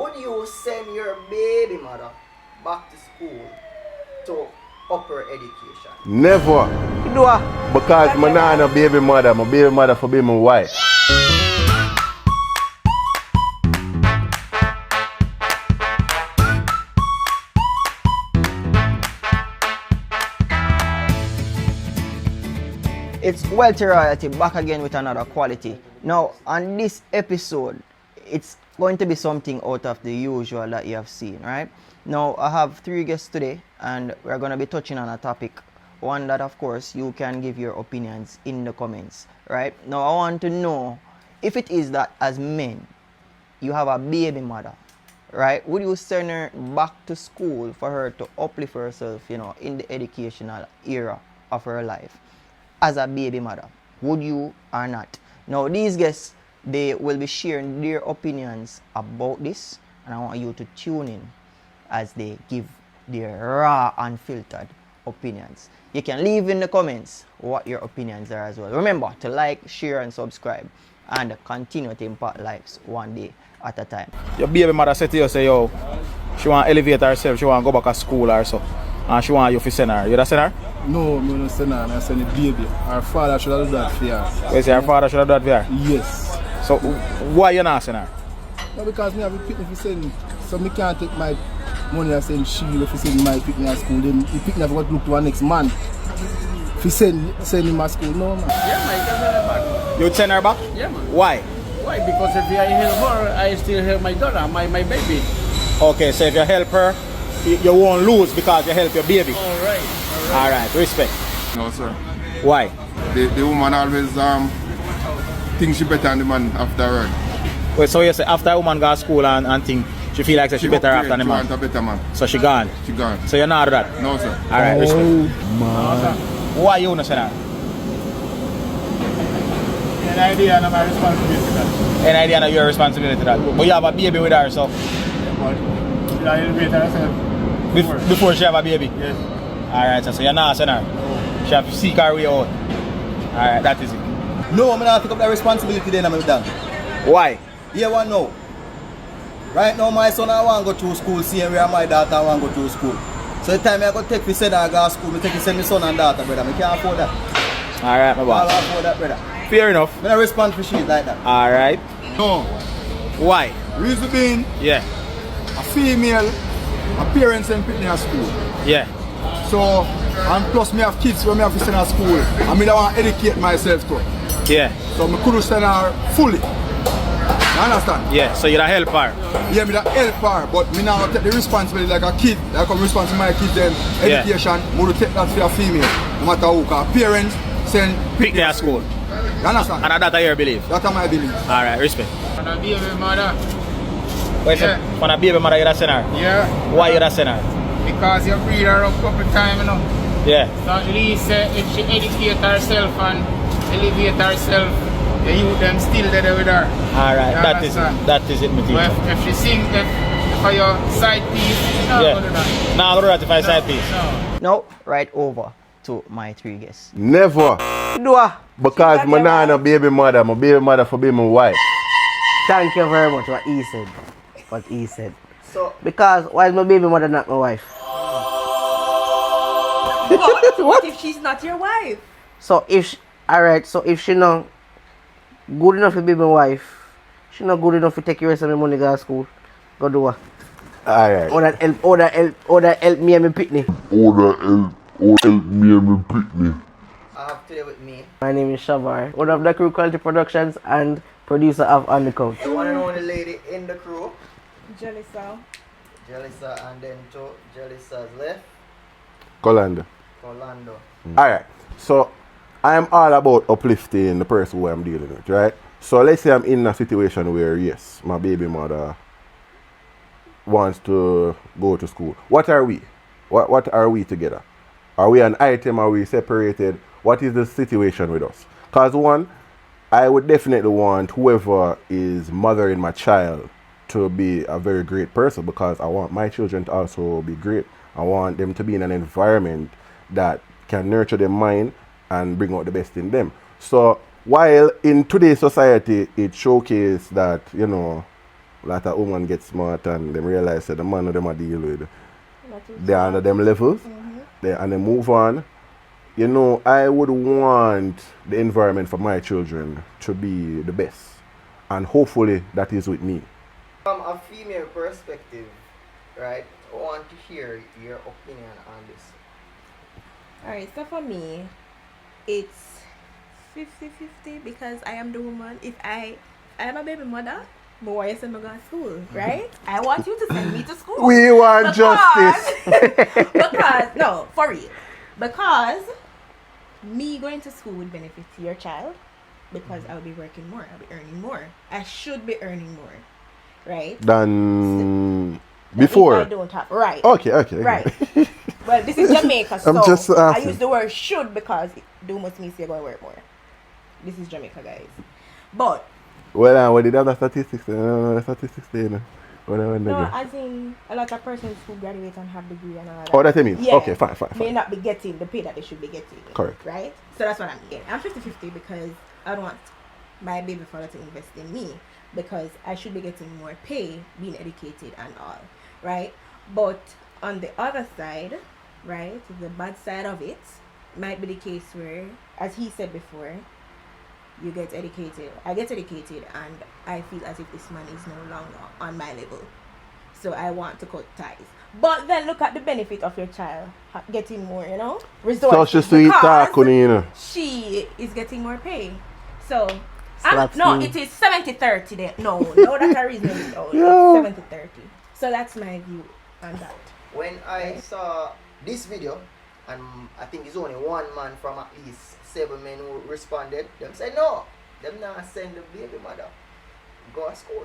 would you send your baby mother back to school to upper education? Never. You know what? Because my nana baby mother, my baby mother for be my wife. It's Wealthy Royalty back again with another quality. Now, on this episode, it's going to be something out of the usual that you have seen, right? Now, I have 3 guests today, and we're going to be touching on a topic. One that, of course, you can give your opinions in the comments, right? Now, I want to know if it is that as men, you have a baby mother, right? Would you send her back to school for her to uplift herself, in the educational era of her life? As a baby mother, would you or not? Now, these guests, they will be sharing their opinions about this, and I want you to tune in as they give their raw, unfiltered opinions. You can leave in the comments what your opinions are as well. Remember to like, share, and subscribe, and continue to impact lives one day at a time. Your baby mother said to you, say, yo, she want to elevate herself, she want to go back to school or so, and she want you to send her. You don't send her? No, I don't send her, I send the baby. Her father should have done that for her. You say her father should have done that for her? Yes. So, why you not send her? No, because me have a picnic for send, so me can't take my money and send she if you send my picnic at school. Then the picnic have got to look to our next man. If you send him at school, no man. Yeah, man, you can send her back. You would send her back? Yeah, man. Why? Why? Because if I help her, I still help my daughter, my baby. Okay, so if you help her, you won't lose because you help your baby. Alright. Respect. No, sir. Why? The woman always thinks she better than the man after her. Well, so you say after a woman go to school and think she feel like she better upgrade, after the she man. want a better man. So she gone. She gone. So you're not that? No, sir. Alright, respect. Man. Why you not send her? An idea and my responsibility to that. Any idea that your responsibility to that? But you have a baby with her, so But should I elevate herself? before she have a baby. Yes. Alright, so you're not send her. She have to seek her way out. Alright, that is it. No, I'm not take up that responsibility then I'm done. Why? Yeah, one no. Right now my son I want to go to school, same way my daughter want to go to school. So the time I go take me send her go to school, I take me send my son and daughter, brother. I can't afford that. Alright, my I boss. can't afford that, brother. Fair enough. I don't respond for shit like that. Alright. No. Why? Reason being, Yeah. a female, a parents and picnic at school. Yeah. So, and plus me have kids when me have to send her to school. I mean I want to educate myself too. Yeah. So I couldn't send her fully. You understand? Yeah. So you're a helper. Yeah, me that help her, but me now take the responsibility like a kid. Like I'm responsible for my kids then Yeah. education, me to take that for a female. No matter who, because parents send Pick their school. You understand? And that's your belief. That's my belief. Alright, respect. And a baby mother. Wait, Yeah. so when a baby mother you send her? Yeah. Why you send her? Because you breed her up couple times, Yeah. So at least if she educate herself and elevate herself, the youth them still there with her. Alright, You that is understand? it. That is it, my But teacher. if she sing for your side piece, no, Yeah. go to that. Now I'll do that if I side piece. No. Now, right over to my 3 guests. Never. You know what? Because my nana baby mother, my baby mother for be my wife. Thank you very much what he said. What he said. So, Because why is my baby mother not my wife? What if she's not your wife? So if she not good enough to be my wife, she not good enough to take the rest of my money to go to school. Go do what? Alright. Or that help me and me picnic. Help me and me picnic. I have today with me My name is Shavar, one of the crew Quality Productions and producer of On the Couch. the one and only lady in the crew, Jelliesa. Jelliesa, and then to Jelliesa's left, Colanndo. Colanndo. Alright. So I am all about uplifting the person who I'm dealing with, right? So let's say I'm in a situation where yes, my baby mother wants to go to school. What are we? What are we together? Are we an item? Are we separated? What is the situation with us? Because one, I would definitely want whoever is mothering my child to be a very great person because I want my children to also be great. I want them to be in an environment that can nurture their mind and bring out the best in them. So while in today's society it showcases that, A lot of women get smart and them realize that the man of them are deal with. Not too They are under them levels. And they move on. You know, I would want the environment for my children to be the best. And hopefully that is with me. From a female perspective, right, I want to hear your opinion on this. Alright, so for me, it's 50-50 because I am the woman. If I am a baby mother, but why you send me go to school, right? I want you to send me to school. We want justice. Because, no, for real. Because me going to school would benefit your child because I'll be working more. I'll be earning more. I should be earning more, right? Than If before. I don't have, right. Okay. Right. Well, this is Jamaica, so I'm just I asking. use the word should because do must mean you're going to work more. This is Jamaica, guys. But, Well, what did other statistics? Statistics there. no, as in a lot of persons who graduate and have degree and all that. Oh, that's what I mean. Yeah, Okay, fine. may not be getting the pay that they should be getting. Correct. Right? So that's what I'm getting. I'm 50-50 because I don't want my baby father to invest in me because I should be getting more pay, being educated and all. Right? But on the other side, right, the bad side of it might be the case where, as he said before, you get educated. I get educated and I feel as if this man is no longer on my level. So I want to cut ties. But then look at the benefit of your child getting more, resources. So she sweet because talk, you know. she is getting more pay. So, Slaps no, me. it is 70-30 then. No, that's a reason. No, it's 70-30. So that's my view on that. When I saw this video, and I think it's only one man from at least 7 men who responded, them said no, them not send the baby mother go to school.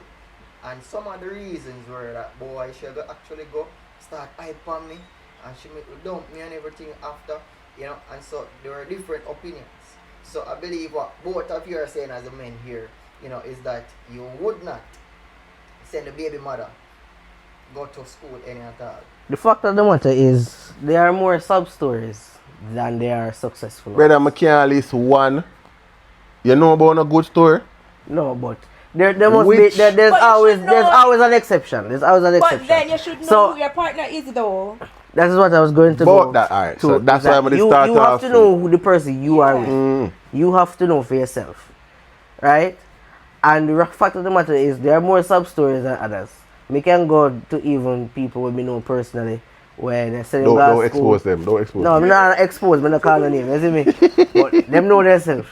And some of the reasons were that boy she go actually go start hype on me and she make dump me and everything after, and so there were different opinions. So I believe what both of you are saying as a men here, is that you would not send the baby mother go to school any at all. The fact of the matter is, there are more sub stories than there are successful ones. Brother, I can list one. You know about a good story? No, but there must Which- be there's But you always should know- an exception. There's always an exception. But then you should know So- who your partner is though. That is what I was going to But go. that- alright, to, so that's is why that I'm gonna you, start you have off to know who the person you are with. Mm. You have to know for yourself, right? And the fact of the matter is, there are more sub stories than others. Me can go to even people we know personally where they say Don't expose them. Don't expose No, them. I'm not expose. I'm not calling name. You see me? But them know themselves.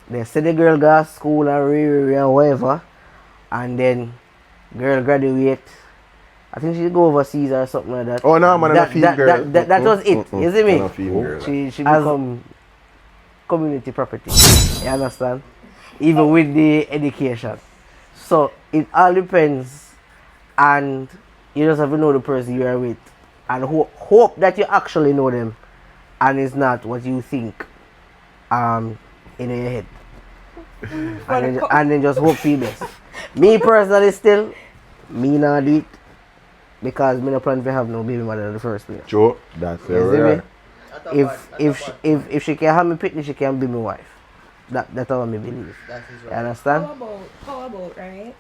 They say the girl go to school and whatever, and then girl graduate. I think she go overseas or something like that. Oh no, man, I'm a female girl. That was it. You see me? I'm a female girl. She become community property. You understand? Even with the education. So it all depends, and you just have to know the person you are with, and hope that you actually know them, and it's not what you think in your head. And then just hope for the best. Me personally still, me not do it because me no plan to have no baby mother in the first place. Sure, that's You see me? right. If she can have me picnic, she can be my wife. That's all me believe. That is You right. understand? How about, right?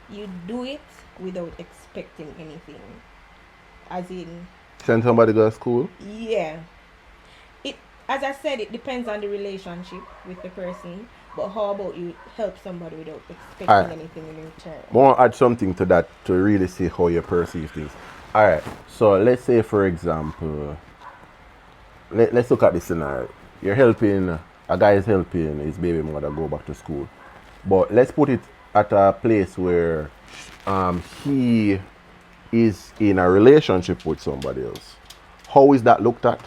You do it without expecting anything. As in, Send somebody to go to school. yeah. As I said, it depends on the relationship with the person. But how about you help somebody without expecting Alright. anything in return? I want to add something to that to really see how you perceive things. Alright, so let's say for example, let's look at this scenario. A guy is helping his baby mother go back to school. But let's put it at a place where he is in a relationship with somebody else. How is that looked at?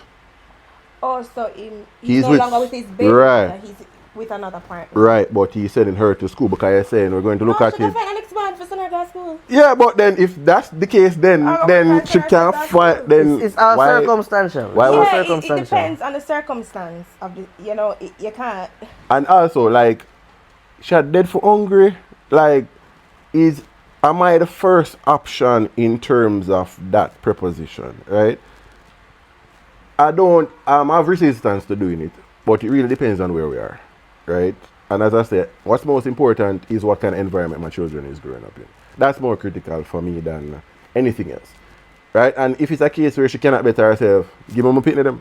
Oh, so He's he's no with- longer with his baby. right. Mother, he's with another partner. Right, but he's sending her to school because you're saying we're going to look No, at she can it. find an ex-man for sending her to school. Yeah, but then if that's the case, then Oh, then okay, she okay, can't that's fight. true. Then It's all why? circumstantial. why It's all was- Yeah, it circumstantial. depends on the circumstance of the, you can't. And also, like, she had dead for hungry. Like, am I the first option in terms of that preposition, right? I don't have resistance to doing it, but it really depends on where we are, right? And as I said, what's most important is what kind of environment my children is growing up in. That's more critical for me than anything else. Right? And if it's a case where she cannot better herself, give them a picnic them.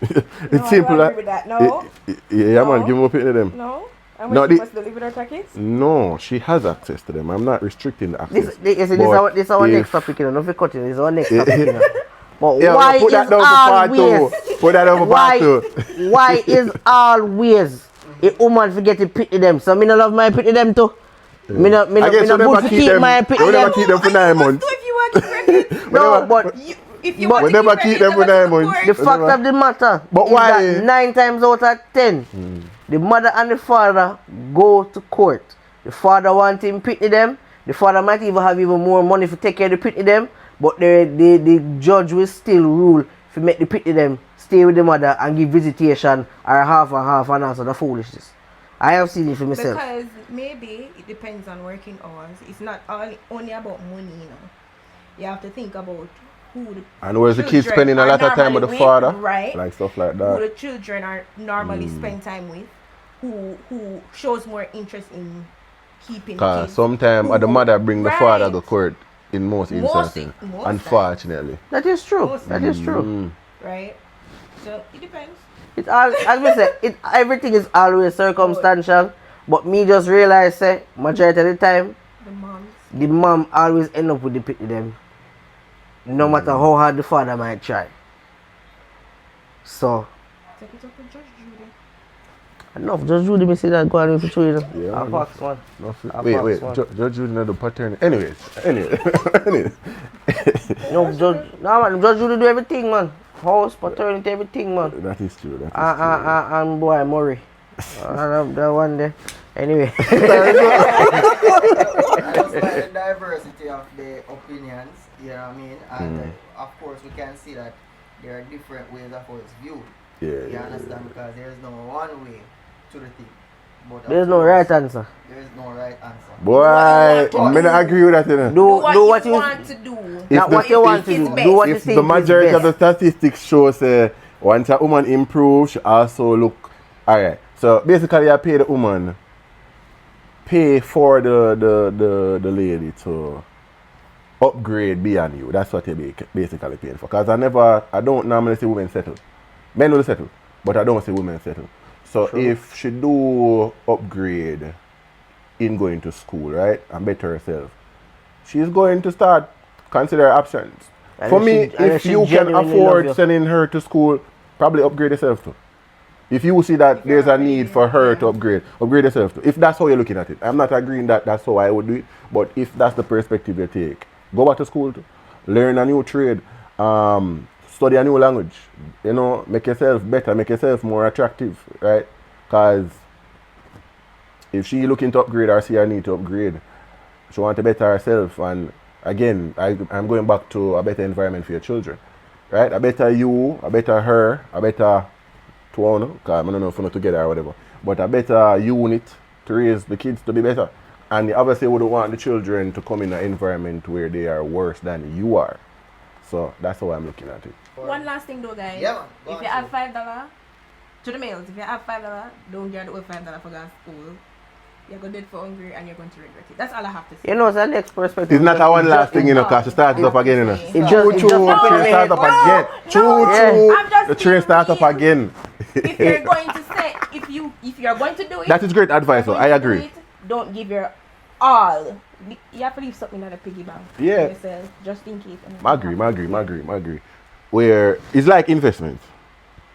It's simple. I don't agree with that. No. Yeah, No. man, give them a picnic them. No. And No, when she the- must live with her kids? No, she has access to them. I'm not restricting the access. This is our if- next topic, you know. Don't be cutting. This is our next topic, you know. But Yeah, why put that is down for part always two. Put that down for part two. why is always a woman forget to pity them? So me no love my pity them too. Me no I guess good never to keep keep them. my pity We never them. keep them for 9 months. So if you want to keep pregnant, No, but if you But want We to never keep them for 9 months. the fact of the matter But is why? that 9 times out of 10, the mother and the father go to court. The father want him pity them. The father might even have even more money to take care of the pity them. But the judge will still rule to make the pity them stay with the mother and give visitation or half and half and answer the foolishness. I have seen it for myself. because maybe it depends on working hours. It's not only about money, you know. You have to think about who the And where's the kids children spending a are lot of time with the normally father? right? Like stuff like Who that. the children are normally spend time with, who shows more interest in keeping the Because kids. sometimes the Who- mother bring the father right. to court in most instances. most Unfortunately. That is true. Most That is true. Mm. right? So it depends. It all, as we say, everything is always circumstantial. But me just realize, say, majority of the time, The moms. the mom always end up with the pity them. No matter how hard the father might try. So, Take it up with Judge Judy. enough. Just Judy me say that go on with the children. Yeah, I'll fax one. Wait. Judge Judy not the paternity. Anyway. No, Judge Judy do everything, man. House, paternity, everything, man. That is true. That is true. And boy, Murray. That one there. Anyway. I just like the diversity of the opinions, you know what I mean? And of course we can see that there are different ways of how it's viewed. You understand? Because there is no one way to the thing. But of There's no course, right answer. There is no right answer. Boy, I not agree with that. You know. Do what you you want to do. Not what you want to do. Do what you If think the majority is of the best. statistics shows once a woman improves, she also look alright. So basically, I pay the woman, pay for the lady to upgrade beyond you. That's what you basically paying for. Because I don't normally see women settle. Men will settle, but I don't see women settle. So if she do upgrade in going to school, right, and better herself, she's going to start consider options. And For if me, she- and if if she you can genuinely love afford you. sending her to school, probably upgrade yourself too. If you see that there's a need for her to upgrade yourself too. If that's how you're looking at it. I'm not agreeing that that's how I would do it, but if that's the perspective you take, go back to school too. Learn a new trade, study a new language, you know, make yourself better, make yourself more attractive, right? Because if she looking to upgrade or see her need to upgrade, she want to better herself. And again, I'm going back to a better environment for your children, right? A better you, a better her, a better two, because I don't know if we're not together or whatever, but a better unit to raise the kids to be better. And obviously wouldn't want the children to come in an environment where they are worse than you are. So that's how I'm looking at it. One last thing though, guys. Yeah, man. Go If on, you have sir. $5 to the males, if you have $5, don't get away $5 for going to school. You're going to dead for hungry and you're going to regret it. That's all I have to say. You know, it's the next perspective. It's not a one last thing, you know, because she starts up again, you know. It just The train starts up again. I'm just The train starts up again. If you're going to say, if you're going to do it, That is great advice, you're though. I going to do agree. it, don't give your all. You have to leave something in a piggy bank. Yeah. For yourself, just in case. I agree. Where it's like investment,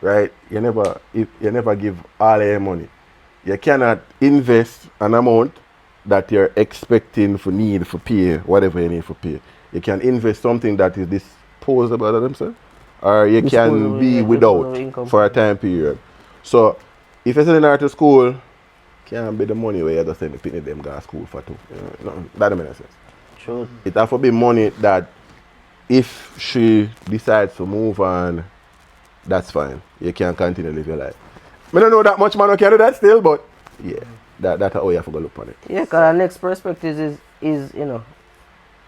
right? You never give all your money. You cannot invest an amount that you're expecting for pay, whatever you need for pay. You can invest something that is disposable of themselves, or you can Disposable, be yeah, without disposable income. for a time period. So if you're sending her to school, can't be the money where you're just sending the them go to school for too. You know, that don't make sense. True. It have to be money that if she decides to move on, that's fine. You can continue to live your life. I don't know that much man who can do that still, but yeah, that's how you have to go look on it. Yeah, because our next perspective is, you know,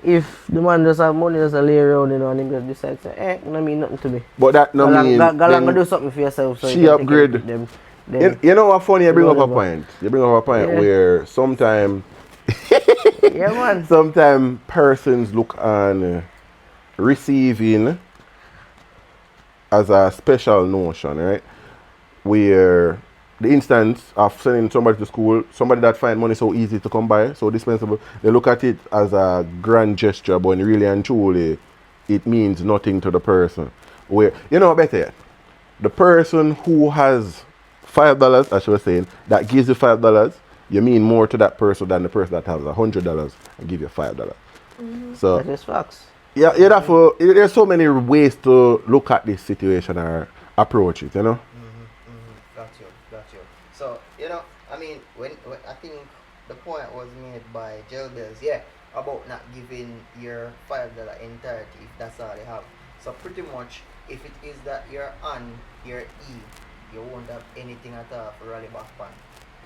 if the man just have money, just lay around, you know, and he just decides, it don't mean nothing to me. But that no mean Go then do something for yourself. So she you can take upgrade. care of them. You know what funny? You bring up a Whatever. point. You bring up a point Yeah. where sometimes Yeah, man. sometimes persons look on receiving as a special notion, right? Where the instance of sending somebody to school, somebody that find money so easy to come by, so dispensable, they look at it as a grand gesture, but really and truly, it means nothing to the person. Where, you know, better yet, the person who has $5, as she was saying, that gives you $5, you mean more to that person than the person that has $100 and give you $5. So That is facts. yeah, you have to, there's so many ways to look at this situation or approach it, you know. Got you. So, you know, I mean, when I think the point was made by Jelliesa, yeah, about not giving your $5 entirety if that's all they have. So pretty much, if it is that you're on your E, you won't have anything at all for rally back on.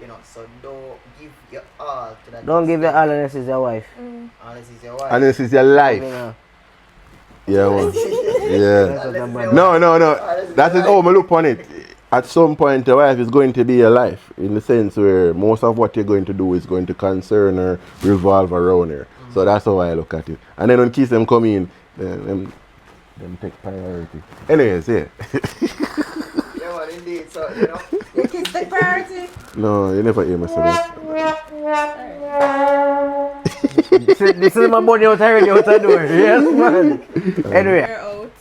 You know, so don't give your all to that. Don't give your all unless it's your wife. Unless it's your wife. And this is your life. You know. Yeah, man. Yeah. That's what I'm No. That is how I look on it. At some point, your wife is going to be your life, in the sense where most of what you're going to do is going to concern her, revolve around her. So that's how I look at it. And then when kids them come in, them take priority. Anyways, yeah. Yeah, man, indeed. So, you know, Your kids take priority. No, you never hear me say that. This is my money out already out the door. Yes, man. Anyway, You're out.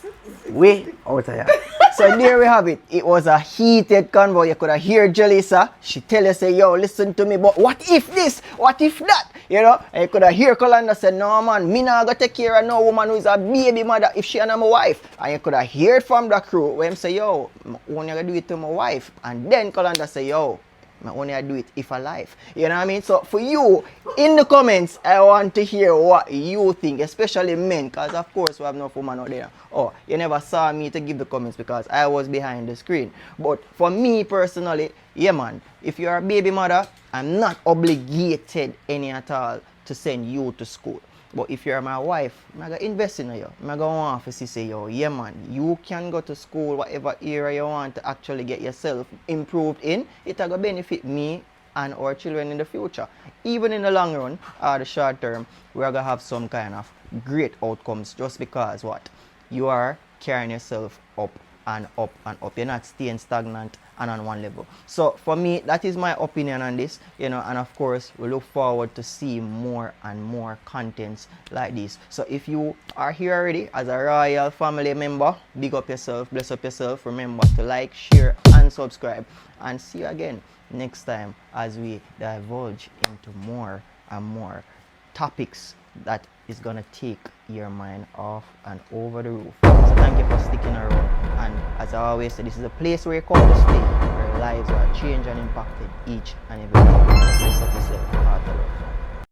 we out of here. So there we have it. It was a heated convo. You could have heard Jelliesa. She tell you, say, yo, listen to me, but what if this? What if that? You know? And you could have heard Colanndo say, no, man, me not gonna take care of no woman who is a baby mother if she and my wife. And you could have heard from the crew where him say, yo, I only gonna do it to my wife. And then Colanndo say, yo, I only do it if alive. You know what I mean? So for you, in the comments, I want to hear what you think, especially men, because of course we have no woman out there. Oh, you never saw me to give the comments because I was behind the screen. But for me personally, yeah man, if you're a baby mother, I'm not obligated any at all to send you to school. But if you're my wife, I'm going to invest in you. I'm going to want to say, yo, yeah man, you can go to school, whatever area you want to actually get yourself improved in. It's going to benefit me and our children in the future. Even in the long run or the short term, we're going to have some kind of great outcomes just because what? You are carrying yourself up and up and up. You're not staying stagnant and on one level. So for me, that is my opinion on this, you know, and of course we look forward to see more and more contents like this. So if you are here already as a royal family member, big up yourself, bless up yourself. Remember to like, share and subscribe, and see you again next time as we divulge into more and more topics that is gonna take your mind off and over the roof. So thank you for sticking around, and as I always say, this is a place where you come to stay, where lives are changed and impacted each and every day. Bless up yourself. Heart of love.